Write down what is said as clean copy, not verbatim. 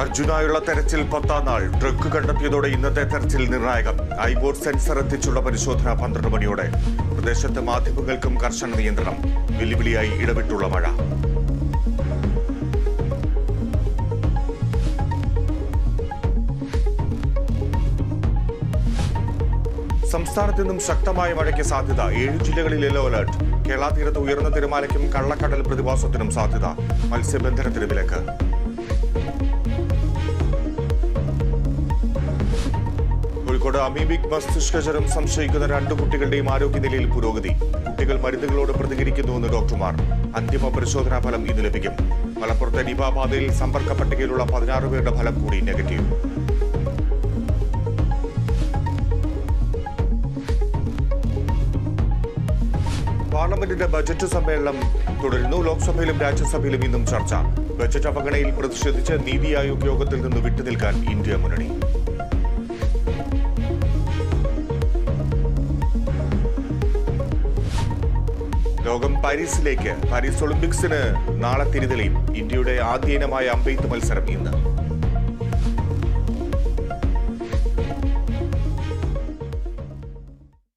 അർജുനായുള്ള തെരച്ചിൽ 10ാം നാൾ. ഡ്രഗ് കണ്ടെത്തിയതോടെ ഇന്നത്തെ തെരച്ചിൽ നിർണായകം. ഐബോർഡ് സെൻസർ എത്തിച്ചുള്ള പരിശോധന 12 മണിയോടെ. പ്രദേശത്ത് മാധ്യമങ്ങൾക്കും കർശന നിയന്ത്രണം. വെല്ലുവിളിയായി ഇടവിട്ടുള്ള മഴ. സംസ്ഥാനത്ത് നിന്നും ശക്തമായ മഴയ്ക്ക് സാധ്യത. 7 ജില്ലകളിൽ യെല്ലോ അലർട്ട്. കേരള തീരത്ത് ഉയർന്ന തിരമാലയ്ക്കും കള്ളക്കടൽ പ്രതിഭാസത്തിനും സാധ്യത. മത്സ്യബന്ധനത്തിന് വിലക്ക്. കോഴിക്കോട് അമീബിക് മസ്തിഷ്കജ്വരം സംശയിക്കുന്ന 2 കുട്ടികളുടെയും ആരോഗ്യനിലയിൽ പുരോഗതി. കുട്ടികൾ മരുന്നുകളോട് പ്രതികരിക്കുന്നുവെന്ന് ഡോക്ടർമാർ. അന്തിമ പരിശോധനാ ഫലം ഇന്ന് ലഭിക്കും. മലപ്പുറത്തെ നിപ ബാധയിൽ സമ്പർക്ക പട്ടികയിലുള്ള 16 പേരുടെ ഫലം കൂടി നെഗറ്റീവ്. പാർലമെന്റിന്റെ ബജറ്റ് സമ്മേളനം തുടരുന്നു. ലോക്സഭയിലും രാജ്യസഭയിലും ഇന്നും ചർച്ച. ബജറ്റ് അവഗണനയിൽ പ്രതിഷേധിച്ച് നീതി ആയോഗ് യോഗത്തിൽ നിന്ന് വിട്ടുനിൽക്കാൻ ഇന്ത്യ മുന്നണി. ലോകം പാരീസിലേക്ക്. പാരീസ് ഒളിമ്പിക്സിന് നാളെ തിരിതെളിയും. ഇന്ത്യയുടെ ആദ്യ ഇനമായ അമ്പെയ്ത്ത് മത്സരം ഇന്ന്.